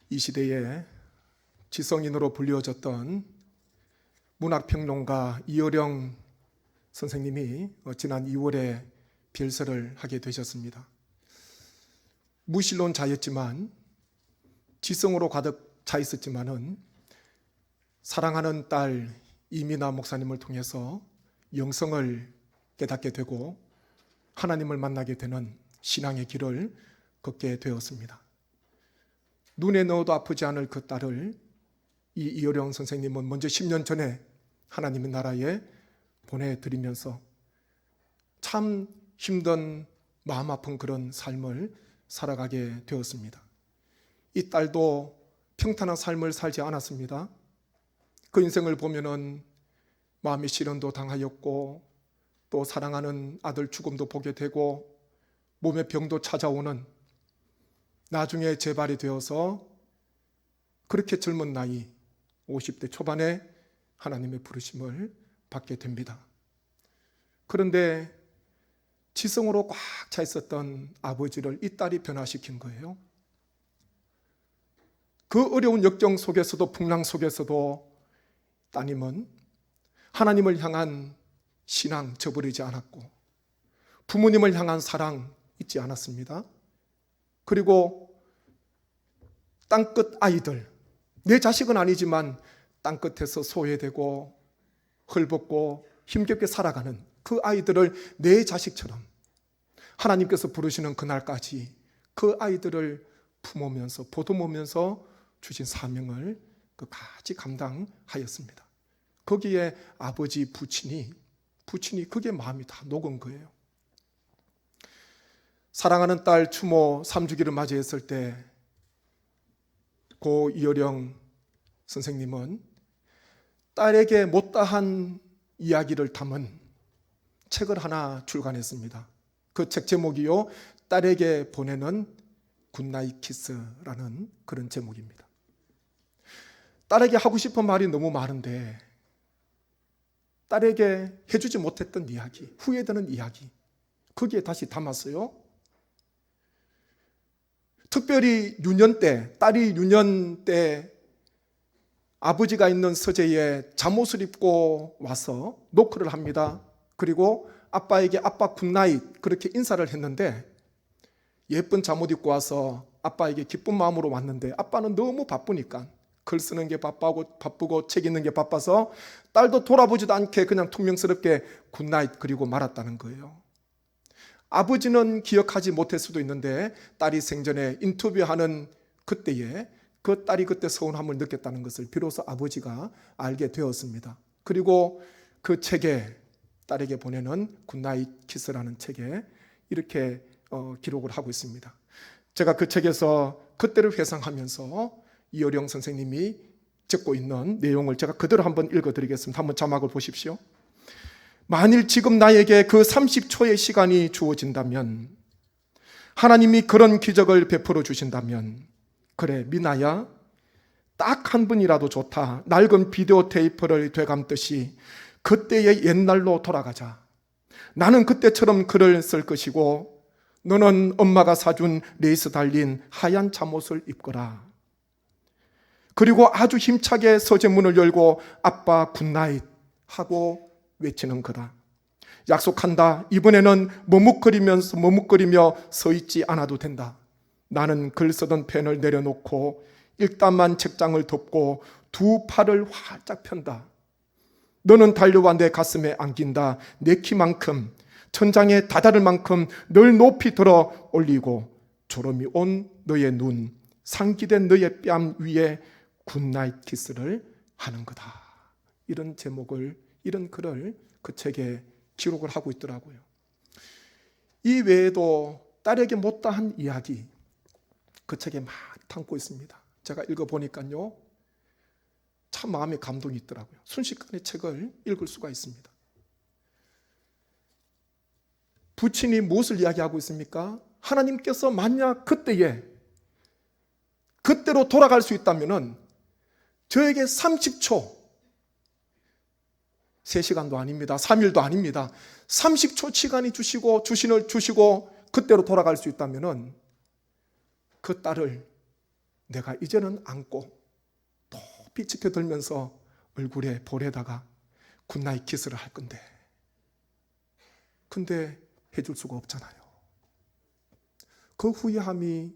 이 시대에 지성인으로 불리워졌던 문학평론가 이어령 선생님이 지난 2월에 별세를 하게 되셨습니다. 무신론자였지만 지성으로 가득 차 있었지만은 사랑하는 딸 이민아 목사님을 통해서 영성을 깨닫게 되고 하나님을 만나게 되는 신앙의 길을 걷게 되었습니다. 눈에 넣어도 아프지 않을 그 딸을 이어령 선생님은 먼저 10년 전에 하나님의 나라에 보내드리면서 참 힘든 마음 아픈 그런 삶을 살아가게 되었습니다. 이 딸도 평탄한 삶을 살지 않았습니다. 그 인생을 보면은 마음의 시련도 당하였고 또 사랑하는 아들 죽음도 보게 되고 몸의 병도 찾아오는, 나중에 재발이 되어서 그렇게 젊은 나이 50대 초반에 하나님의 부르심을 받게 됩니다. 그런데 지성으로 꽉 차 있었던 아버지를 이 딸이 변화시킨 거예요. 그 어려운 역경 속에서도, 풍랑 속에서도 따님은 하나님을 향한 신앙 저버리지 않았고 부모님을 향한 사랑 잊지 않았습니다. 그리고 땅끝 아이들, 내 자식은 아니지만 땅끝에서 소외되고 헐벗고 힘겹게 살아가는 그 아이들을 내 자식처럼 하나님께서 부르시는 그날까지 그 아이들을 품으면서 보듬으면서 주신 사명을 끝까지 감당하였습니다. 거기에 아버지 부친이 그게 마음이 다 녹은 거예요. 사랑하는 딸 추모 3주기를 맞이했을 때 고 이어령 선생님은 딸에게 못다한 이야기를 담은 책을 하나 출간했습니다. 그 책 제목이요, 딸에게 보내는 굿나잇 키스라는 그런 제목입니다. 딸에게 하고 싶은 말이 너무 많은데 딸에게 해주지 못했던 이야기, 후회되는 이야기, 거기에 다시 담았어요. 특별히 유년 때, 딸이 유년 때 아버지가 있는 서재에 잠옷을 입고 와서 노크를 합니다. 그리고 아빠에게 아빠 굿나잇 그렇게 인사를 했는데, 예쁜 잠옷 입고 와서 아빠에게 기쁜 마음으로 왔는데 아빠는 너무 바쁘니까, 글 쓰는 게 바쁘고 책 읽는 게 바빠서 딸도 돌아보지도 않게 그냥 퉁명스럽게 굿나잇 그리고 말았다는 거예요. 아버지는 기억하지 못할 수도 있는데 딸이 생전에 인터뷰하는 그때에 그 딸이 그때 서운함을 느꼈다는 것을 비로소 아버지가 알게 되었습니다. 그리고 그 책에, 딸에게 보내는 굿나잇 키스라는 책에 이렇게 기록을 하고 있습니다. 제가 그 책에서 그때를 회상하면서 이어령 선생님이 적고 있는 내용을 제가 그대로 한번 읽어드리겠습니다. 한번 자막을 보십시오. 만일 지금 나에게 그 30초의 시간이 주어진다면, 하나님이 그런 기적을 베풀어 주신다면, 그래 미나야, 딱 한 분이라도 좋다. 낡은 비디오 테이프를 되감듯이 그때의 옛날로 돌아가자. 나는 그때처럼 글을 쓸 것이고 너는 엄마가 사준 레이스 달린 하얀 잠옷을 입거라. 그리고 아주 힘차게 서재문을 열고 아빠 굿나잇 하고 외치는 거다. 약속한다. 이번에는 머뭇거리며 서 있지 않아도 된다. 나는 글 쓰던 펜을 내려놓고 읽다만 책장을 덮고 두 팔을 활짝 편다. 너는 달려와 내 가슴에 안긴다. 내 키만큼, 천장에 다다를 만큼 널 높이 들어 올리고 졸음이 온 너의 눈, 상기된 너의 뺨 위에 굿나잇 키스를 하는 거다. 이런 제목을, 이런 글을 그 책에 기록을 하고 있더라고요. 이 외에도 딸에게 못다한 이야기, 그 책에 많이 담고 있습니다. 제가 읽어보니까요, 참 마음에 감동이 있더라고요. 순식간에 책을 읽을 수가 있습니다. 부친이 무엇을 이야기하고 있습니까? 하나님께서 만약 그때로 돌아갈 수 있다면 저에게 30초, 3시간도 아닙니다. 3일도 아닙니다. 30초 시간이 주시고 그때로 돌아갈 수 있다면 그 딸을 내가 이제는 안고 높이 지켜들면서 얼굴에 볼에다가 굿나잇 키스를 할 건데, 근데 해줄 수가 없잖아요. 그 후회함이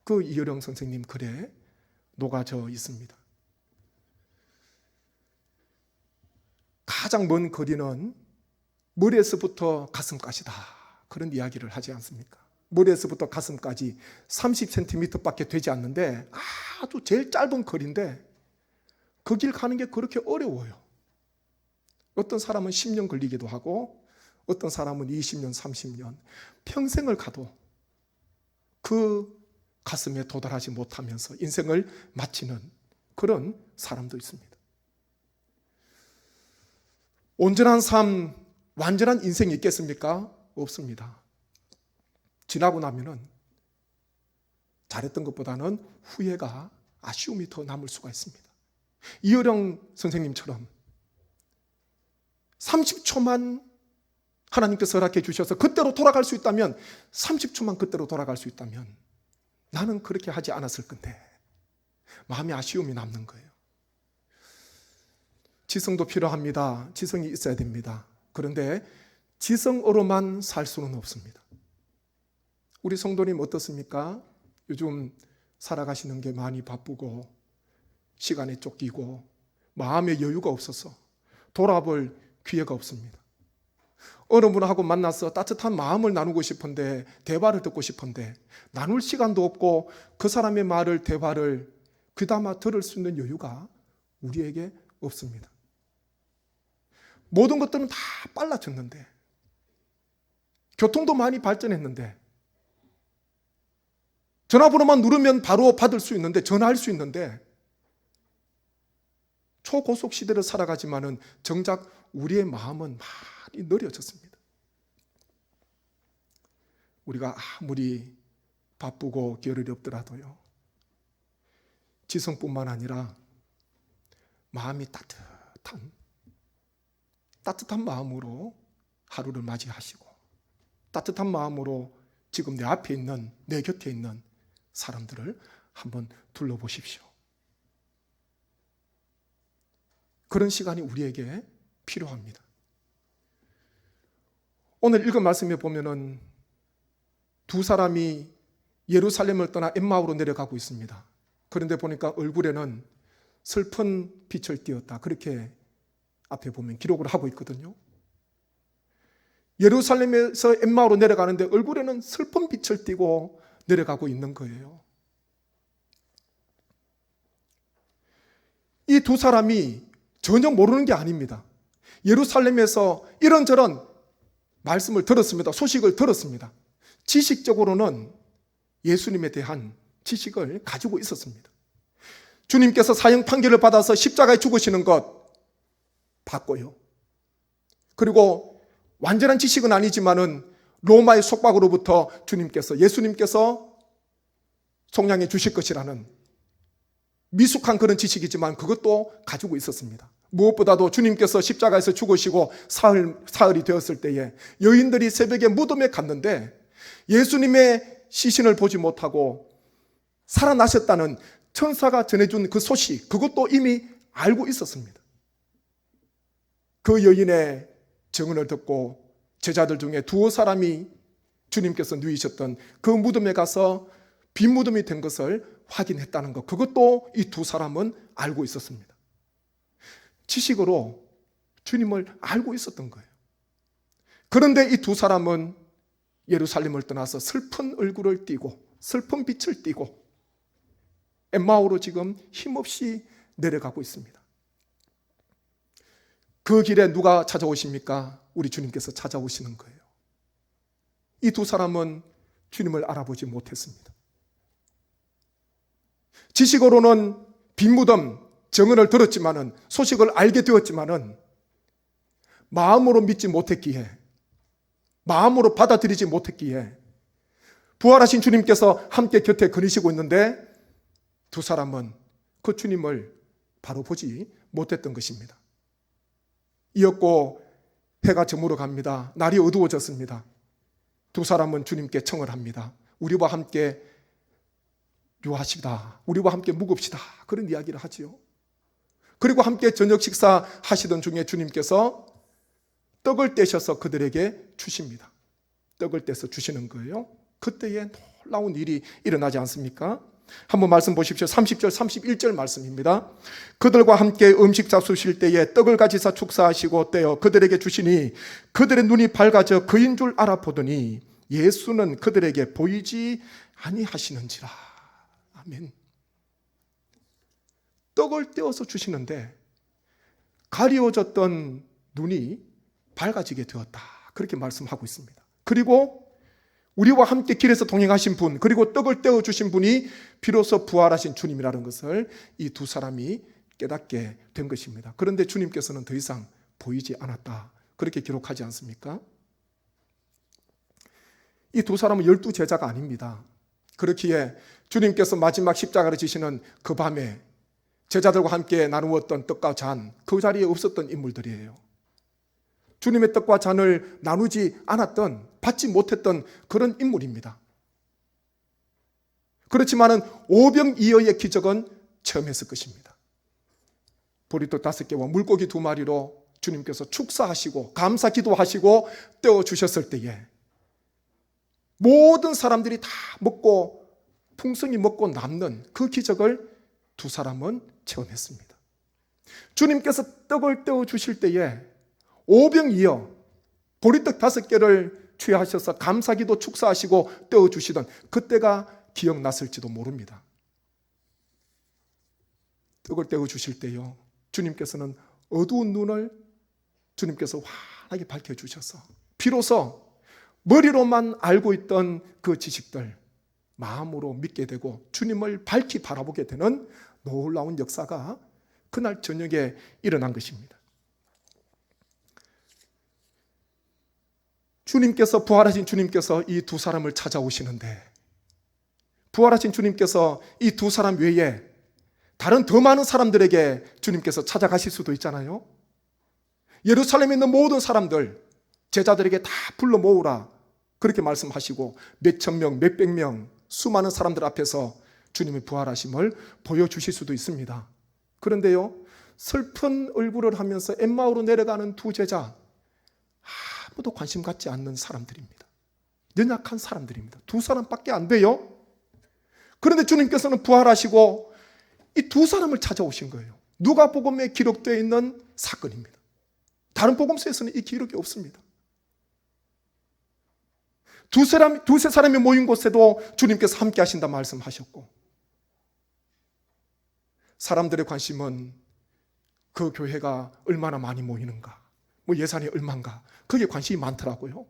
그 이효령 선생님 글에 녹아져 있습니다. 가장 먼 거리는 머리에서부터 가슴까지다, 그런 이야기를 하지 않습니까? 머리에서부터 가슴까지 30cm밖에 되지 않는데 아주 제일 짧은 거리인데 그 길 가는 게 그렇게 어려워요. 어떤 사람은 10년 걸리기도 하고 어떤 사람은 20년, 30년, 평생을 가도 그 가슴에 도달하지 못하면서 인생을 마치는 그런 사람도 있습니다. 온전한 삶, 완전한 인생이 있겠습니까? 없습니다. 지나고 나면은 잘했던 것보다는 후회가, 아쉬움이 더 남을 수가 있습니다. 이효령 선생님처럼 30초만 하나님께서 허락해 주셔서 그때로 돌아갈 수 있다면, 30초만 그때로 돌아갈 수 있다면 나는 그렇게 하지 않았을 건데 마음에 아쉬움이 남는 거예요. 지성도 필요합니다. 지성이 있어야 됩니다. 그런데 지성으로만 살 수는 없습니다. 우리 성도님 어떻습니까? 요즘 살아가시는 게 많이 바쁘고 시간에 쫓기고 마음의 여유가 없어서 돌아볼 기회가 없습니다. 어느 분하고 만나서 따뜻한 마음을 나누고 싶은데, 대화를 듣고 싶은데 나눌 시간도 없고 그 사람의 말을, 대화를 그나마 들을 수 있는 여유가 우리에게 없습니다. 모든 것들은 다 빨라졌는데, 교통도 많이 발전했는데, 전화번호만 누르면 바로 받을 수 있는데, 전화할 수 있는데, 초고속 시대를 살아가지만은 정작 우리의 마음은 많이 느려졌습니다. 우리가 아무리 바쁘고 겨를이 없더라도요, 지성뿐만 아니라 마음이 따뜻한 마음으로 하루를 맞이하시고, 따뜻한 마음으로 지금 내 앞에 있는, 내 곁에 있는 사람들을 한번 둘러보십시오. 그런 시간이 우리에게 필요합니다. 오늘 읽은 말씀에 보면은 두 사람이 예루살렘을 떠나 엠마오로 내려가고 있습니다. 그런데 보니까 얼굴에는 슬픈 빛을 띄었다, 그렇게 앞에 보면 기록을 하고 있거든요. 예루살렘에서 엠마오로 내려가는데 얼굴에는 슬픈 빛을 띠고 내려가고 있는 거예요. 이 두 사람이 전혀 모르는 게 아닙니다. 예루살렘에서 이런저런 말씀을 들었습니다. 소식을 들었습니다. 지식적으로는 예수님에 대한 지식을 가지고 있었습니다. 주님께서 사형 판결을 받아서 십자가에 죽으시는 것 봤고요. 그리고 완전한 지식은 아니지만은 로마의 속박으로부터 예수님께서 속량해 주실 것이라는 미숙한 그런 지식이지만 그것도 가지고 있었습니다. 무엇보다도 주님께서 십자가에서 죽으시고 사흘이 되었을 때에 여인들이 새벽에 무덤에 갔는데 예수님의 시신을 보지 못하고 살아나셨다는 천사가 전해준 그 소식, 그것도 이미 알고 있었습니다. 그 여인의 증언을 듣고 제자들 중에 두어 사람이 주님께서 누이셨던 그 무덤에 가서 빈 무덤이 된 것을 확인했다는 것, 그것도 이 두 사람은 알고 있었습니다. 지식으로 주님을 알고 있었던 거예요. 그런데 이 두 사람은 예루살렘을 떠나서 슬픈 얼굴을 띠고 슬픈 빛을 띠고 엠마오로 지금 힘없이 내려가고 있습니다. 그 길에 누가 찾아오십니까? 우리 주님께서 찾아오시는 거예요. 이 두 사람은 주님을 알아보지 못했습니다. 지식으로는 빈 무덤 증언을 들었지만은, 소식을 알게 되었지만은 마음으로 믿지 못했기에, 마음으로 받아들이지 못했기에 부활하신 주님께서 함께 곁에 거니시고 있는데 두 사람은 그 주님을 바로 보지 못했던 것입니다. 이었고 해가 저물어 갑니다. 날이 어두워졌습니다. 두 사람은 주님께 청을 합니다. 우리와 함께 유하시다. 우리와 함께 묵읍시다. 그런 이야기를 하지요. 그리고 함께 저녁 식사 하시던 중에 주님께서 떡을 떼셔서 그들에게 주십니다. 떡을 떼서 주시는 거예요. 그때에 놀라운 일이 일어나지 않습니까? 한번 말씀 보십시오. 30절 31절 말씀입니다. 그들과 함께 음식 잡수실 때에 떡을 가지사 축사하시고 떼어 그들에게 주시니 그들의 눈이 밝아져 그인 줄 알아보더니 예수는 그들에게 보이지 아니하시는지라. 아멘. 떡을 떼어서 주시는데 가리워졌던 눈이 밝아지게 되었다. 그렇게 말씀하고 있습니다. 그리고 우리와 함께 길에서 동행하신 분, 그리고 떡을 떼어 주신 분이 비로소 부활하신 주님이라는 것을 이 두 사람이 깨닫게 된 것입니다. 그런데 주님께서는 더 이상 보이지 않았다. 그렇게 기록하지 않습니까? 이 두 사람은 12제자가 아닙니다. 그렇기에 주님께서 마지막 십자가를 지시는 그 밤에 제자들과 함께 나누었던 떡과 잔, 그 자리에 없었던 인물들이에요. 주님의 떡과 잔을 나누지 않았던, 받지 못했던 그런 인물입니다. 그렇지만은 오병이어의 기적은 체험했을 것입니다. 보리떡 5개와 물고기 2마리로 주님께서 축사하시고 감사 기도하시고 떼어 주셨을 때에 모든 사람들이 다 먹고 풍성히 먹고 남는 그 기적을 두 사람은 체험했습니다. 주님께서 떡을 떼어 주실 때에 오병이어 보리떡 5개를 취하셔서 감사기도 축사하시고 떼어 주시던 그때가 기억났을지도 모릅니다. 떡을 떼어 주실 때요, 주님께서는 어두운 눈을 주님께서 환하게 밝혀주셔서 비로소 머리로만 알고 있던 그 지식들 마음으로 믿게 되고 주님을 밝히 바라보게 되는 놀라운 역사가 그날 저녁에 일어난 것입니다. 주님께서, 부활하신 주님께서 이 두 사람을 찾아오시는데, 부활하신 주님께서 이 두 사람 외에 다른 더 많은 사람들에게 주님께서 찾아가실 수도 있잖아요. 예루살렘에 있는 모든 사람들, 제자들에게 다 불러 모으라 그렇게 말씀하시고 몇천 명, 몇백 명, 수많은 사람들 앞에서 주님의 부활하심을 보여주실 수도 있습니다. 그런데요, 슬픈 얼굴을 하면서 엠마오로 내려가는 두 제자, 아무도 관심 갖지 않는 사람들입니다. 연약한 사람들입니다. 두 사람밖에 안 돼요. 그런데 주님께서는 부활하시고 이 두 사람을 찾아오신 거예요. 누가복음에 기록되어 있는 사건입니다. 다른 복음서에서는 이 기록이 없습니다. 두세 사람이 모인 곳에도 주님께서 함께 하신다 말씀하셨고, 사람들의 관심은 그 교회가 얼마나 많이 모이는가, 뭐 예산이 얼마인가, 그게 관심이 많더라고요.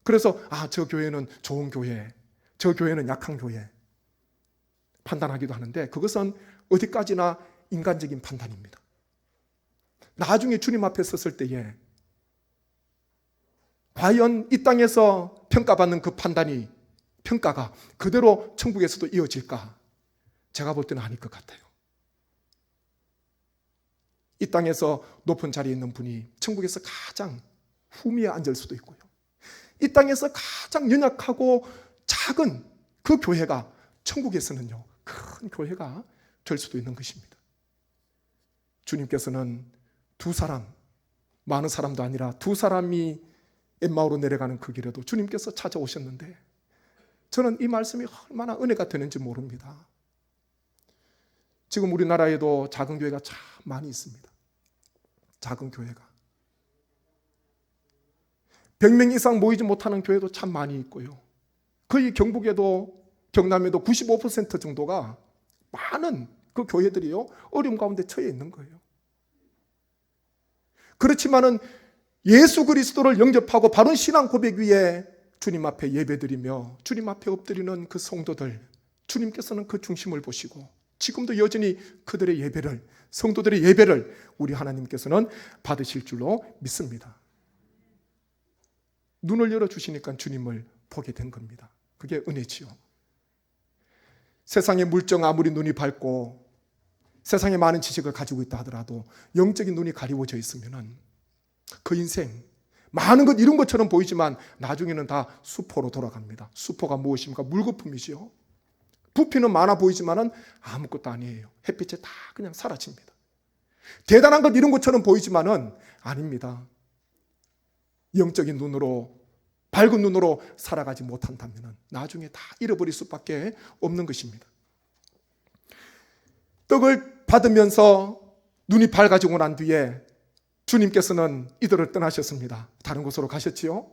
그래서 저 교회는 좋은 교회, 저 교회는 약한 교회 판단하기도 하는데, 그것은 어디까지나 인간적인 판단입니다. 나중에 주님 앞에 섰을 때에 과연 이 땅에서 평가받는 그 평가가 그대로 천국에서도 이어질까? 제가 볼 때는 아닐 것 같아요. 이 땅에서 높은 자리에 있는 분이 천국에서 가장 후미에 앉을 수도 있고요. 이 땅에서 가장 연약하고 작은 그 교회가 천국에서는요, 큰 교회가 될 수도 있는 것입니다. 주님께서는 두 사람, 많은 사람도 아니라 두 사람이 엠마오로 내려가는 그 길에도 주님께서 찾아오셨는데, 저는 이 말씀이 얼마나 은혜가 되는지 모릅니다. 지금 우리나라에도 작은 교회가 참 많이 있습니다. 작은 교회가 100명 이상 모이지 못하는 교회도 참 많이 있고요. 거의 경북에도 경남에도 95% 정도가 많은 그 교회들이요, 어려움 가운데 처해 있는 거예요. 그렇지만은 예수 그리스도를 영접하고 바른 신앙 고백 위에 주님 앞에 예배드리며 주님 앞에 엎드리는 그 성도들, 주님께서는 그 중심을 보시고 지금도 여전히 그들의 예배를, 성도들의 예배를 우리 하나님께서는 받으실 줄로 믿습니다. 눈을 열어주시니까 주님을 보게 된 겁니다. 그게 은혜지요. 세상의 물정 아무리 눈이 밝고 세상에 많은 지식을 가지고 있다 하더라도 영적인 눈이 가리워져 있으면 그 인생 많은 것 이룬 것처럼 보이지만 나중에는 다 수포로 돌아갑니다. 수포가 무엇입니까? 물거품이죠. 부피는 많아 보이지만은 아무것도 아니에요. 햇빛에 다 그냥 사라집니다. 대단한 것 이런 것처럼 보이지만은 아닙니다. 영적인 눈으로, 밝은 눈으로 살아가지 못한다면 나중에 다 잃어버릴 수밖에 없는 것입니다. 떡을 받으면서 눈이 밝아지고 난 뒤에 주님께서는 이들을 떠나셨습니다. 다른 곳으로 가셨지요.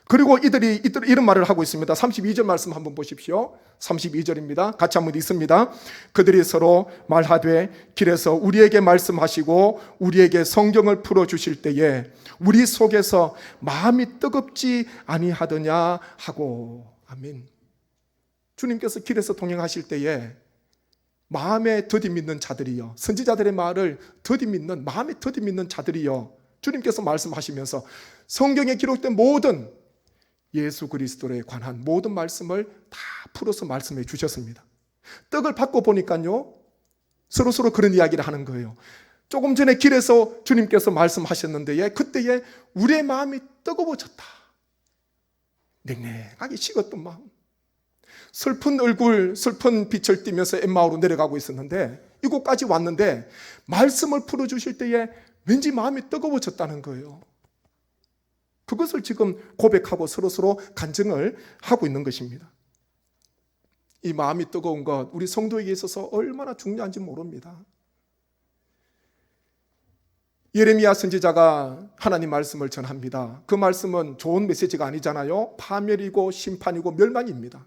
그리고 이들이 이런 말을 하고 있습니다. 32절 말씀 한번 보십시오. 32절입니다. 같이 한번 읽습니다. 그들이 서로 말하되 길에서 우리에게 말씀하시고 우리에게 성경을 풀어주실 때에 우리 속에서 마음이 뜨겁지 아니하더냐 하고. 아멘. 주님께서 길에서 동행하실 때에 마음에 더디 믿는 자들이요, 선지자들의 말을 더디 믿는, 마음에 더디 믿는 자들이요, 주님께서 말씀하시면서 성경에 기록된 모든 예수 그리스도에 관한 모든 말씀을 다 풀어서 말씀해 주셨습니다. 떡을 받고 보니까요, 서로 그런 이야기를 하는 거예요. 조금 전에 길에서 주님께서 말씀하셨는데 그때에 우리의 마음이 뜨거워졌다. 냉랭하게 식었던 마음, 슬픈 얼굴, 슬픈 빛을 띠면서 엠마오로 내려가고 있었는데 이곳까지 왔는데 말씀을 풀어주실 때에 왠지 마음이 뜨거워졌다는 거예요. 그것을 지금 고백하고 서로 간증을 하고 있는 것입니다. 이 마음이 뜨거운 것, 우리 성도에게 있어서 얼마나 중요한지 모릅니다. 예레미야 선지자가 하나님 말씀을 전합니다. 그 말씀은 좋은 메시지가 아니잖아요. 파멸이고 심판이고 멸망입니다.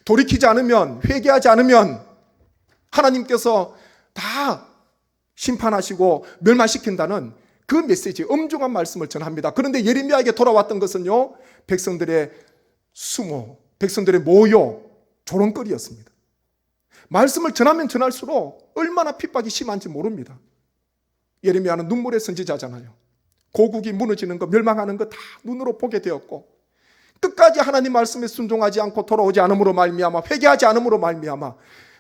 돌이키지 않으면, 회개하지 않으면 하나님께서 다 심판하시고 멸망시킨다는 그 메시지, 엄중한 말씀을 전합니다. 그런데 예레미야에게 돌아왔던 것은요, 백성들의 수모, 백성들의 모욕, 조롱거리였습니다. 말씀을 전하면 전할수록 얼마나 핍박이 심한지 모릅니다. 예레미야는 눈물의 선지자잖아요. 고국이 무너지는 것, 멸망하는 것 다 눈으로 보게 되었고, 끝까지 하나님 말씀에 순종하지 않고 돌아오지 않음으로 말미암아, 회개하지 않음으로 말미암아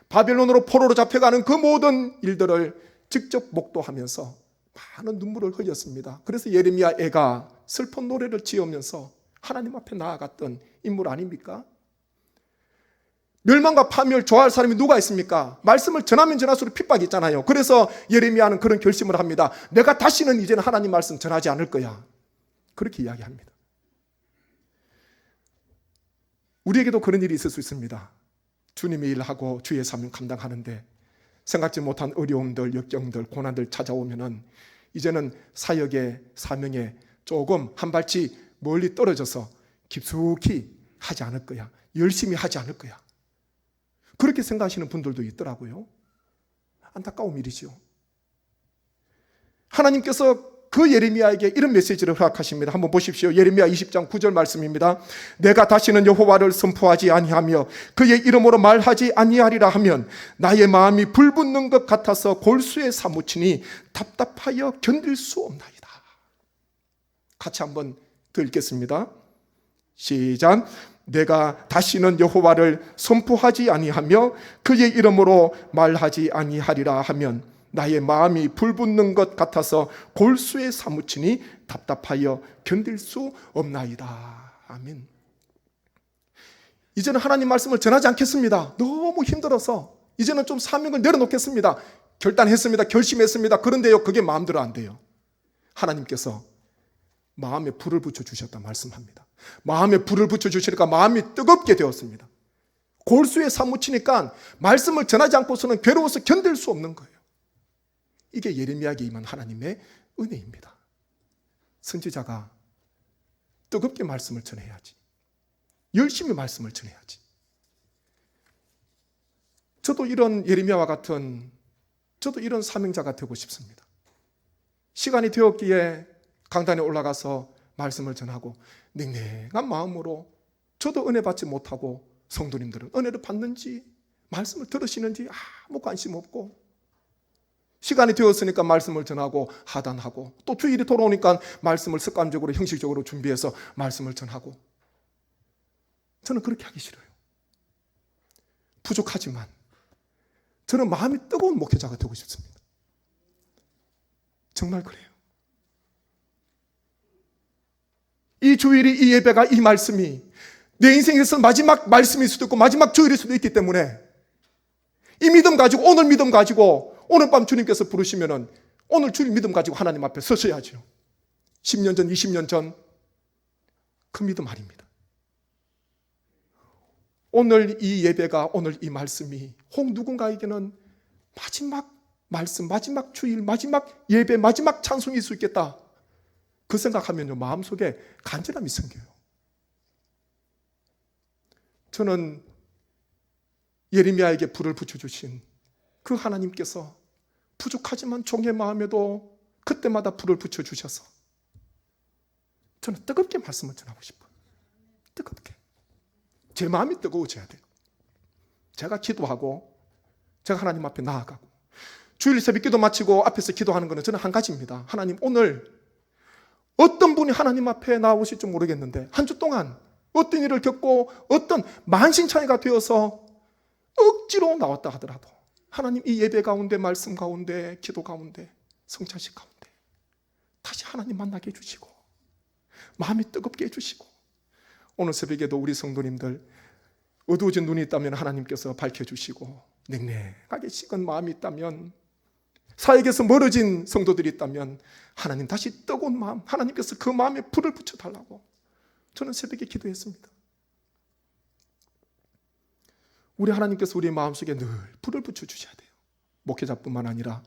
바벨론으로 포로로 잡혀가는 그 모든 일들을 직접 목도하면서 많은 눈물을 흘렸습니다. 그래서 예레미야 애가 슬픈 노래를 지으면서 하나님 앞에 나아갔던 인물 아닙니까? 멸망과 파멸 좋아할 사람이 누가 있습니까? 말씀을 전하면 전할수록 핍박이 있잖아요. 그래서 예레미야는 그런 결심을 합니다. 내가 다시는 이제는 하나님 말씀 전하지 않을 거야. 그렇게 이야기합니다. 우리에게도 그런 일이 있을 수 있습니다. 주님의 일을 하고 주의 사명 감당하는데 생각지 못한 어려움들, 역경들, 고난들 찾아오면은 이제는 사역의 사명에 조금 한 발치 멀리 떨어져서 깊숙이 하지 않을 거야. 열심히 하지 않을 거야. 그렇게 생각하시는 분들도 있더라고요. 안타까운 일이죠. 하나님께서 그 예레미야에게 이런 메시지를 허락하십니다. 한번 보십시오. 예레미야 20장 9절 말씀입니다. 내가 다시는 여호와를 선포하지 아니하며 그의 이름으로 말하지 아니하리라 하면 나의 마음이 불붙는 것 같아서 골수에 사무치니 답답하여 견딜 수 없나이다. 같이 한번 더 읽겠습니다. 시작. 내가 다시는 여호와를 선포하지 아니하며 그의 이름으로 말하지 아니하리라 하면 나의 마음이 불붙는 것 같아서 골수에 사무치니 답답하여 견딜 수 없나이다. 아멘. 이제는 하나님 말씀을 전하지 않겠습니다. 너무 힘들어서 이제는 좀 사명을 내려놓겠습니다. 결단했습니다. 결심했습니다. 그런데요, 그게 마음대로 안 돼요. 하나님께서 마음에 불을 붙여주셨다 말씀합니다. 마음에 불을 붙여주시니까 마음이 뜨겁게 되었습니다. 골수에 사무치니까 말씀을 전하지 않고서는 괴로워서 견딜 수 없는 거예요. 이게 예레미야에게 임한 하나님의 은혜입니다. 선지자가 뜨겁게 말씀을 전해야지. 열심히 말씀을 전해야지. 저도 이런 예레미야와 같은, 저도 이런 사명자가 되고 싶습니다. 시간이 되었기에 강단에 올라가서 말씀을 전하고 냉랭한 마음으로, 저도 은혜 받지 못하고 성도님들은 은혜를 받는지 말씀을 들으시는지 아무 관심 없고, 시간이 되었으니까 말씀을 전하고 하단하고, 또 주일이 돌아오니까 말씀을 습관적으로 형식적으로 준비해서 말씀을 전하고, 저는 그렇게 하기 싫어요. 부족하지만 저는 마음이 뜨거운 목회자가 되고 싶습니다. 정말 그래요. 이 주일이, 이 예배가, 이 말씀이 내 인생에서 마지막 말씀일 수도 있고 마지막 주일일 수도 있기 때문에 이 믿음 가지고, 오늘 믿음 가지고 오늘 밤 주님께서 부르시면은 오늘 주일 믿음 가지고 하나님 앞에 서셔야죠. 10년 전, 20년 전 그 믿음 아닙니다. 오늘 이 예배가, 오늘 이 말씀이 혹 누군가에게는 마지막 말씀, 마지막 주일, 마지막 예배, 마지막 찬송일 수 있겠다. 그 생각하면요, 마음속에 간절함이 생겨요. 저는 예레미야에게 불을 붙여주신 그 하나님께서 부족하지만 종의 마음에도 그때마다 불을 붙여주셔서 저는 뜨겁게 말씀을 전하고 싶어요. 뜨겁게. 제 마음이 뜨거워져야 돼요. 제가 기도하고 제가 하나님 앞에 나아가고 주일 새벽 기도 마치고 앞에서 기도하는 것은 저는 한 가지입니다. 하나님, 오늘 어떤 분이 하나님 앞에 나오실지 모르겠는데 한 주 동안 어떤 일을 겪고 어떤 만신창이가 되어서 억지로 나왔다 하더라도 하나님, 이 예배 가운데, 말씀 가운데, 기도 가운데, 성찬식 가운데 다시 하나님 만나게 해주시고 마음이 뜨겁게 해주시고, 오늘 새벽에도 우리 성도님들 어두워진 눈이 있다면 하나님께서 밝혀주시고, 냉랭하게 식은 마음이 있다면, 사역에서 멀어진 성도들이 있다면 하나님 다시 뜨거운 마음, 하나님께서 그 마음에 불을 붙여달라고 저는 새벽에 기도했습니다. 우리 하나님께서 우리 마음속에 늘 불을 붙여주셔야 돼요. 목회자뿐만 아니라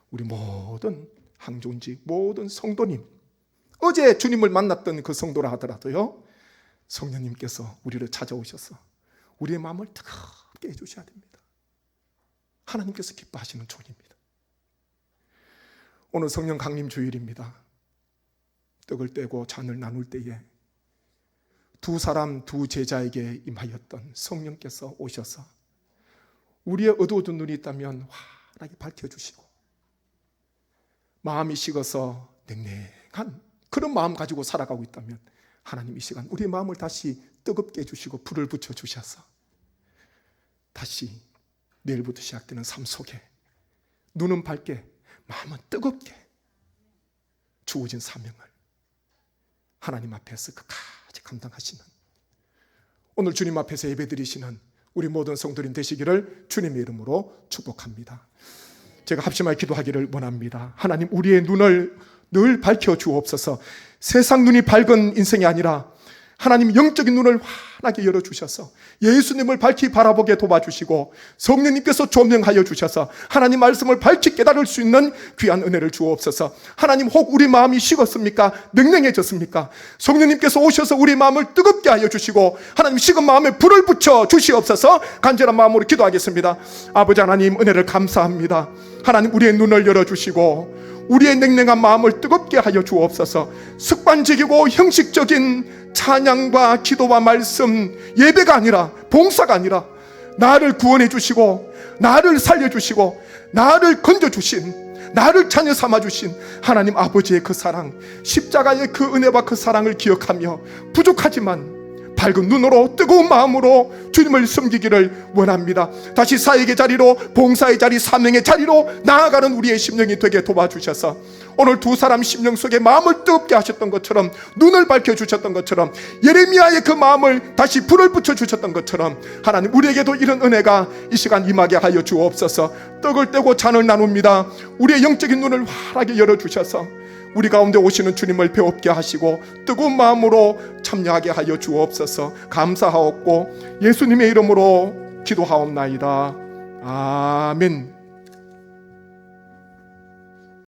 우리 모든 항존직, 모든 성도님, 어제 주님을 만났던 그 성도라 하더라도요, 성령님께서 우리를 찾아오셔서 우리의 마음을 뜨겁게 해주셔야 됩니다. 하나님께서 기뻐하시는 종입니다. 오늘 성령 강림 주일입니다. 떡을 떼고 잔을 나눌 때에 두 사람, 두 제자에게 임하였던 성령께서 오셔서 우리의 어두워진 눈이 있다면 환하게 밝혀주시고, 마음이 식어서 냉랭한 그런 마음 가지고 살아가고 있다면 하나님 이 시간 우리의 마음을 다시 뜨겁게 해주시고 불을 붙여주셔서 다시 내일부터 시작되는 삶 속에 눈은 밝게, 마음은 뜨겁게 주어진 사명을 하나님 앞에서 끝까지 감당하시는, 오늘 주님 앞에서 예배드리시는 우리 모든 성도님 되시기를 주님의 이름으로 축복합니다. 제가 합심하여 기도하기를 원합니다. 하나님, 우리의 눈을 늘 밝혀주옵소서. 세상 눈이 밝은 인생이 아니라 하나님 영적인 눈을 환하게 열어주셔서 예수님을 밝히 바라보게 도와주시고, 성령님께서 조명하여 주셔서 하나님 말씀을 밝히 깨달을 수 있는 귀한 은혜를 주옵소서. 하나님, 혹 우리 마음이 식었습니까? 냉랭해졌습니까? 성령님께서 오셔서 우리 마음을 뜨겁게 하여 주시고 하나님 식은 마음에 불을 붙여 주시옵소서. 간절한 마음으로 기도하겠습니다. 아버지 하나님, 은혜를 감사합니다. 하나님, 우리의 눈을 열어주시고 우리의 냉랭한 마음을 뜨겁게 하여 주옵소서. 습관적이고 형식적인 찬양과 기도와 말씀, 예배가 아니라, 봉사가 아니라 나를 구원해 주시고 나를 살려 주시고 나를 건져 주신, 나를 자녀 삼아 주신 하나님 아버지의 그 사랑, 십자가의 그 은혜와 그 사랑을 기억하며 부족하지만 밝은 눈으로 뜨거운 마음으로 주님을 섬기기를 원합니다. 다시 사역의 자리로, 봉사의 자리, 사명의 자리로 나아가는 우리의 심령이 되게 도와주셔서 오늘 두 사람 심령 속에 마음을 뜨겁게 하셨던 것처럼, 눈을 밝혀주셨던 것처럼, 예레미야의 그 마음을 다시 불을 붙여주셨던 것처럼 하나님, 우리에게도 이런 은혜가 이 시간 임하게 하여 주옵소서. 떡을 떼고 잔을 나눕니다. 우리의 영적인 눈을 환하게 열어주셔서 우리 가운데 오시는 주님을 배웁게 하시고 뜨거운 마음으로 참여하게 하여 주옵소서. 감사하옵고 예수님의 이름으로 기도하옵나이다. 아멘.